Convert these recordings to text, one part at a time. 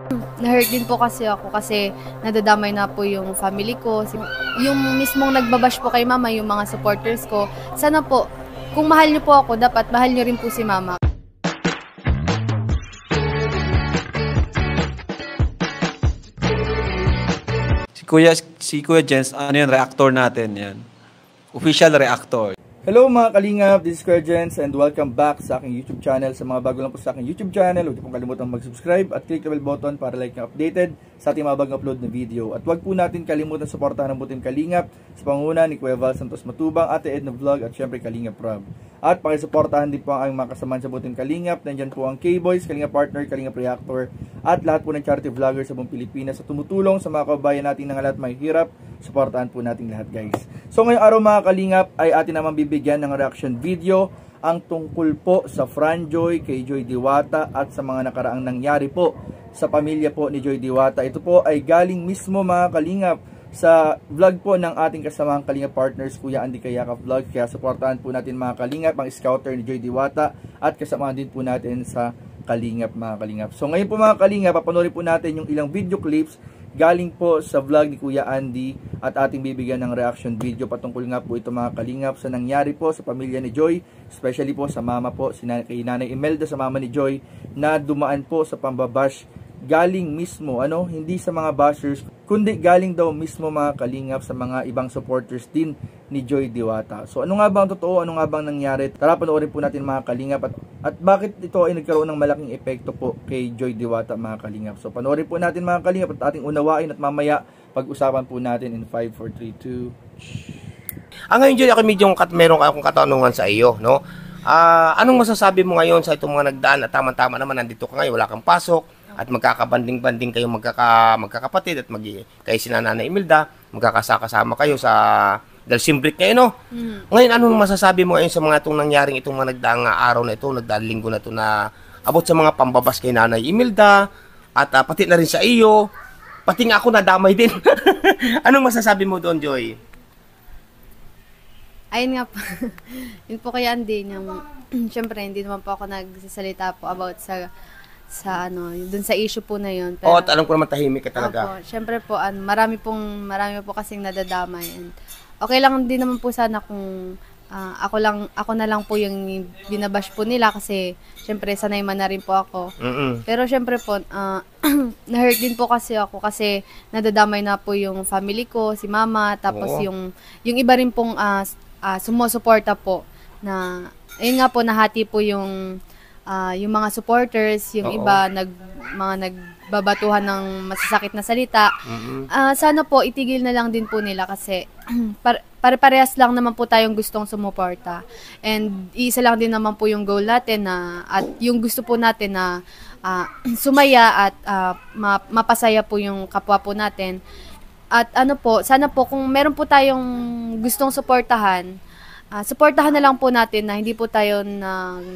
Na-hurt din po kasi ako kasi nadadamay na po yung family ko. Yung mismong nagbabash po kay mama, yung mga supporters ko. Sana po, kung mahal niyo po ako, dapat mahal niyo rin po si mama. Si Kuya Jens, ano yan, reactor natin yan. Official reactor. Hello mga kalingap, this is Kuya Jens and welcome back sa aking YouTube channel. Sa mga bago lang po sa aking YouTube channel, huwag niyo pong kalimutan mag-subscribe at click the bell button para like and updated sa ating mga bagong upload na video. At huwag po natin kalimutan suportahan ang buting Kalingap sa panguna ni Kuya Val Santos Matubang, Ate Edna Vlog at syempre Kalingap Rob. At pakisuportahan din po ang aming mga kasamahan sa buting Kalingap. Nandyan po ang K-Boys, Kalingap Partner, Kalingap Reactor at lahat po ng charity vlogger sa buong Pilipinas sa tumutulong sa mga kababayan natin ng lahat may hirap. Suportahan po natin lahat guys. So ngayong araw mga Kalingap ay atin naman bibigyan ng reaction video ang tungkol po sa Franjoy, kay Joy Diwata at sa mga nakaraang nangyari po sa pamilya po ni Joy Diwata. Ito po ay galing mismo mga Kalingap sa vlog po ng ating kasamang Kalingap partners, Kuya Andy Kayaka Vlog. Kaya supportahan po natin mga Kalingap ang scouter ni Joy Diwata at kasama din po natin sa Kalingap mga Kalingap. So ngayon po mga Kalingap, papanoorin po natin yung ilang video clips galing po sa vlog ni Kuya Andy at ating bibigyan ng reaction video patungkol nga po ito mga Kalingap sa nangyari po sa pamilya ni Joy, especially po sa mama po, kay Nanay Imelda, sa mama ni Joy na dumaan po sa pambabash galing mismo, hindi sa mga bashers, kundi galing daw mismo mga Kalingap sa mga ibang supporters din ni Joy Diwata. So ano nga bang totoo, ano nga bang nangyari? Tara panoorin po natin mga Kalingap at bakit ito ay nagkaroon ng malaking epekto po kay Joy Diwata mga Kalingap. So panoorin po natin mga Kalingap at ating unawain at mamaya pag-usapan po natin in 5, 4, 3, 2. Ngayon Joy, ako medyo meron akong katanungan sa iyo, no? Anong masasabi mo ngayon sa itong mga nagdaan at tama-tama naman nandito ka ngayon, wala kang pasok at magkakabanding-banding kayo magkakapatid at kayo si Nanay Imelda, magkakasama kayo sa dahil simbrik ngayon, no? Ngayon, anong masasabi mo ngayon sa mga itong nangyaring itong mga nagdaang araw na ito, nagdaang linggo na ito na abot sa mga pambabas kay Nanay Imelda at pati na rin sa iyo, pati nga ako nadamay din. Anong masasabi mo doon, Joy? Ayun nga po. Yun po kaya Andy, syempre hindi naman po ako nagsasalita po about sa dun sa issue po na yun. Pero, alam ko naman tahimik ka talaga. Opo, syempre po, marami po kasing nadadamay. And okay lang din naman po sana kung ako na lang po yung binabash po nila kasi syempre sanay man na rin po ako. Pero syempre po, na-hurt din po kasi ako kasi nadadamay na po yung family ko, si mama, tapos yung iba rin pong sumusuporta po na, ayun nga po, nahati po yung mga supporters, yung iba mga nagbabatuhan ng masasakit na salita. Sana po itigil na lang din po nila kasi pare-parehas lang naman po tayong gustong sumuporta. And isa lang din naman po yung goal natin at yung gusto po natin na sumaya at mapasaya po yung kapwa po natin. At sana po kung meron po tayong gustong suportahan, suportahan na lang po natin na hindi po tayo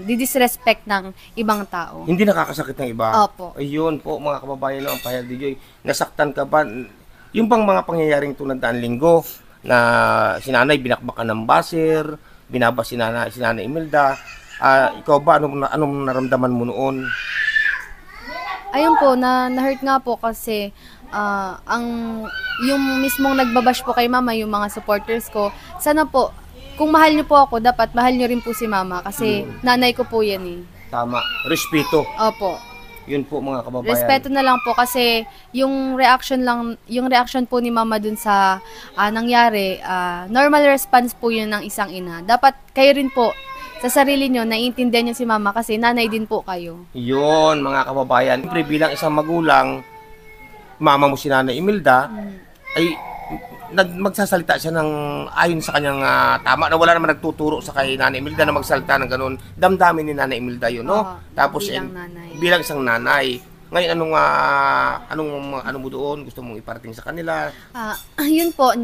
di-disrespect ng ibang tao. Hindi nakakasakit ng iba? Opo. Ayun po mga kababayan, ang pahayag ni Joy. Nasaktan ka ba? Yung bang mga pangyayaring tulad ng linggo na si Nanay binakbakan ng baser, binabas si Nanay Imelda, ikaw ba, anong naramdaman mo noon? Ayun po, na-hurt nga po kasi yung mismong nagbabash po kay mama, yung mga supporters ko, sana po, kung mahal niyo po ako, dapat mahal niyo rin po si mama kasi nanay ko po yan eh. Tama. Respeto. Opo. Yun po mga kababayan. Respeto na lang po kasi yung reaction po ni mama dun sa nangyari, normal response po yun ng isang ina. Dapat kayo rin po, sa sarili nyo, naiintindihan nyo si mama kasi nanay din po kayo. Yun mga kababayan. Siyempre bilang isang magulang, mama mo si Nanay Imelda, ay magsasalita siya ng ayon sa kanyang tama na wala naman nagtuturo sa kay Nanay Imelda na magsalita ng ganun. Damdamin ni Nanay Imelda yun, no? Tapos bilang isang nanay. Ngayon anong mo doon gusto mong iparating sa kanila? Yun po,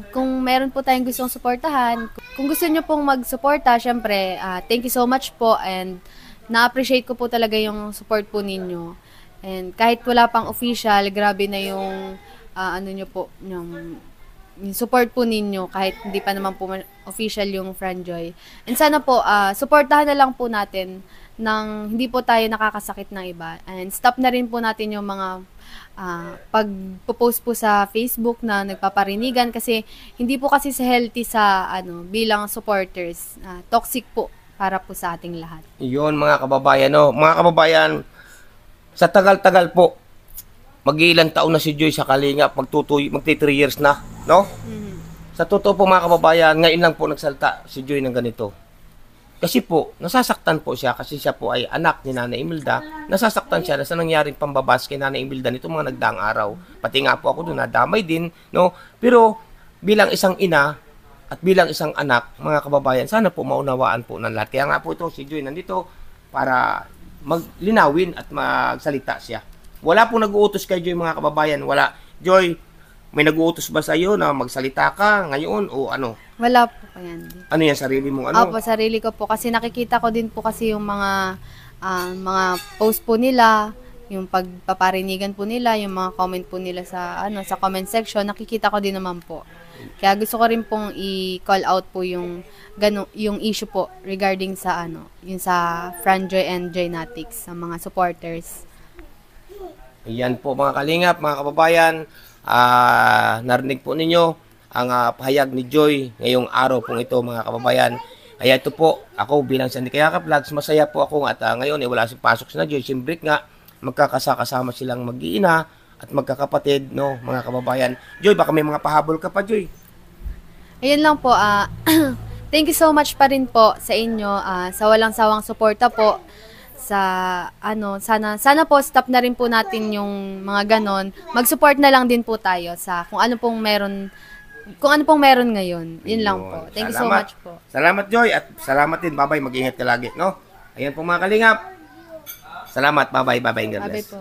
kung meron po tayong gustong suportahan, kung gusto niyo pong magsuporta, syempre, thank you so much po and na-appreciate ko po talaga yung support po ninyo. And kahit wala pang official, grabe na yung niyo po, yung support po ninyo kahit hindi pa naman po official yung Franjoy. And sana po, suportahan na lang po natin hindi po tayo nakakasakit ng iba. And stop na rin po natin yung mga pag-post po sa Facebook na nagpaparinigan kasi hindi po kasi sa healthy sa bilang supporters. Toxic po para po sa ating lahat. Yun mga kababayan, no? Mga kababayan, sa tagal-tagal po, mag-iilang taon na si Joy sa Kalingap, magti 3 years na, no? Sa totoo po mga kababayan, ngayon lang po nagsalta si Joy ng ganito. Kasi po, nasasaktan po siya kasi siya po ay anak ni Nanay Imelda. Nasasaktan siya sa nangyaring pambabas kay Nanay Imelda nito mga nagdaang araw. Pati nga po ako doon, nadamay din, no? Pero bilang isang ina at bilang isang anak, mga kababayan, sana po maunawaan po ng lahat. Kaya nga po ito, si Joy nandito para maglinawin at magsalita siya. Wala pong nag-uutos kay Joy mga kababayan. Wala. Joy, may nag-uutos ba sa iyo na magsalita ka ngayon o ano? Wala po yan. Ano yan, sarili mong ano? Opo, sarili ko po. Kasi nakikita ko din po kasi yung mga post po nila, yung pagpaparinigan po nila, yung mga comment po nila sa comment section, nakikita ko din naman po. Kaya gusto ko rin pong i-call out po yung issue po regarding sa yung sa Franjoy and Joynatics sa mga supporters. Ayan po mga kalingap, mga kababayan, narinig po ninyo ang pahayag ni Joy ngayong araw pong ito mga kababayan. Kaya ito po, ako bilang Sandy Kayaka Vlogs, masaya po ako at ngayon wala si pasok si na Joy, simbrik nga, magkakasama silang mag-iina at magkakapatid, no mga kababayan. Joy, baka may mga pahabol ka pa, Joy. Ayun lang po, thank you so much pa rin po sa inyo, sa walang sawang suporta po, sa sana po stop na rin po natin yung mga ganon. Mag-support na lang din po tayo sa kung ano pong meron ngayon. Yun lang po. Thank you so much po. Salamat Joy at salamat din. Bye-bye. Mag-ingat ka lagi, no? Ayan po mga kalingap. Salamat. Bye-bye. Bye-bye. God Bye-bye bless. po.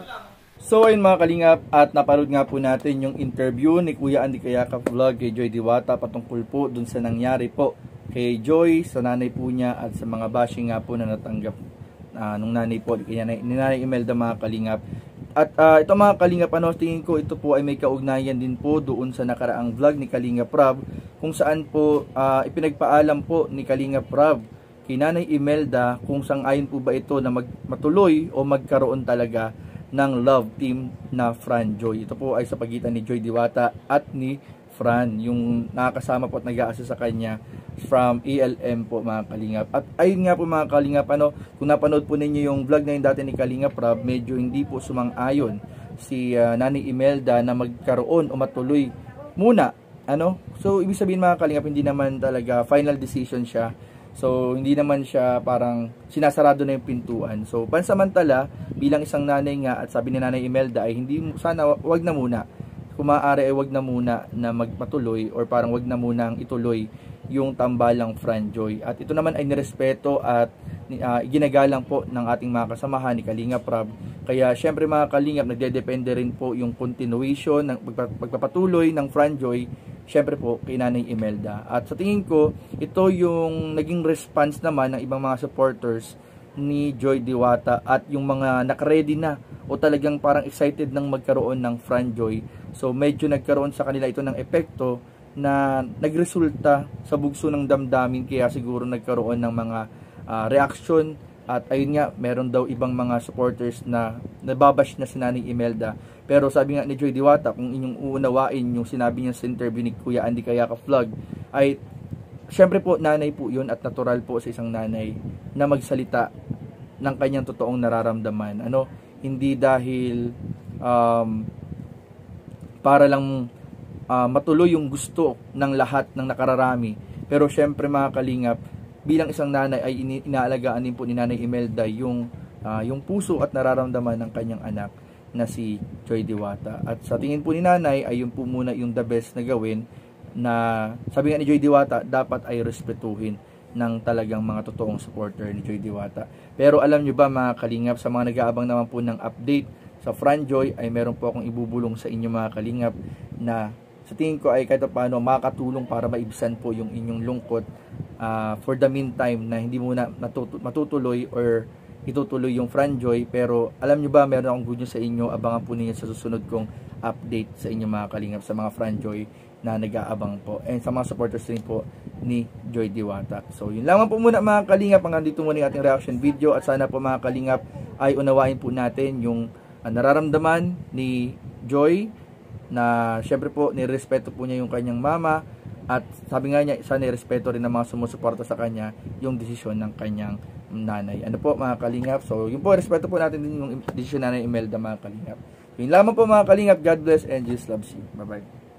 So ayun mga kalingap, at napanood nga po natin yung interview ni Kuya Andy Kayaka Vlog kay Joy Diwata patungkol po dun sa nangyari po kay Joy, sa nanay po niya at sa mga bashing nga po na natanggap nung nanay po ni Nanay Imelda mga kalingap. At ito mga kalingap, tingin ko ito po ay may kaugnayan din po doon sa nakaraang vlog ni Kalingap Rob, kung saan po ipinagpaalam po ni Kalingap Rob kay Nanay Imelda kung sang-ayon po ba ito na matuloy o magkaroon talaga ng love team na Fran Joy. Ito po ay sa pagitan ni Joy Diwata at ni Fran, yung nakakasama po at nag-a-assist sa kanya from ELM po mga kalingap. At ayun nga po mga kalingap, kung napanood po ninyo yung vlog na yun dati ni Kalingap Rob, medyo hindi po sumang-ayon si Nanay Imelda na magkaroon o matuloy muna. So ibig sabihin mga kalingap, hindi naman talaga final decision siya. So hindi naman siya parang sinasarado na yung pintuan. So pansamantala, bilang isang nanay nga, at sabi ni Nanay Imelda ay sana wag na muna. Kung maaari ay wag na muna na magpatuloy or parang wag na muna ang ituloy yung tambalang Fran Joy. At ito naman ay nirespeto at ginagalang po ng ating mga kasamahan ni Kalingap Rob. Kaya syempre mga kalingap, nagdedepende rin po yung continuation ng pagpapatuloy ng Fran Joy, syempre po kay Nanay Imelda. At sa tingin ko, ito yung naging response naman ng ibang mga supporters ni Joy Diwata at yung mga nakaready na o talagang parang excited nang magkaroon ng Fran Joy. So medyo nagkaroon sa kanila ito ng epekto na nagresulta sa bugso ng damdamin, kaya siguro nagkaroon ng mga reaction. At ayun nga, meron daw ibang mga supporters na nababash na si Nanay Imelda. Pero sabi nga ni Joy Diwata, kung inyong uunawain yung sinabi niya sa interview ni Kuya Andy Kayaka Vlog, ay syempre po nanay po yun at natural po sa isang nanay na magsalita ng kanyang totoong nararamdaman. Hindi dahil para lang matuloy yung gusto ng lahat ng nakararami. Pero syempre mga kalingap, bilang isang nanay ay inaalagaan din po ni Nanay Imelda yung puso at nararamdaman ng kanyang anak na si Joy Diwata. At sa tingin po ni nanay ay yun po muna yung the best na gawin, na sabi nga ni Joy Diwata, dapat ay respetuhin ng talagang mga totoong supporter ni Joy Diwata. Pero alam nyo ba mga kalingap, sa mga nag-aabang naman po ng update sa Fran Joy, ay meron po akong ibubulong sa inyo mga kalingap na sa tingin ko ay kahit paano makakatulong para maibsan po yung inyong lungkot for the meantime, na hindi muna matutuloy or itutuloy yung Fran Joy. Pero alam nyo ba, meron akong good news sa inyo. Abangan po ninyo sa susunod kong update sa inyong mga kalingap, sa mga Franjoy na nag-aabang po, and sa mga supporters din po ni Joy Diwata. So yun lamang po muna mga kalingap, hanggang dito muna yung ating reaction video, at sana po mga kalingap ay unawain po natin yung nararamdaman ni Joy, na syempre po nirespeto po niya yung kanyang mama, at sabi nga niya sana irespeto rin ng mga sumusuporta sa kanya yung desisyon ng kanyang nanay. Ano po mga kalingap, so yun po, respeto po natin din yung desisyon na Imelda mga kalingap. Yun lamang po mga kalingap, God bless and Jesus loves you. Bye bye.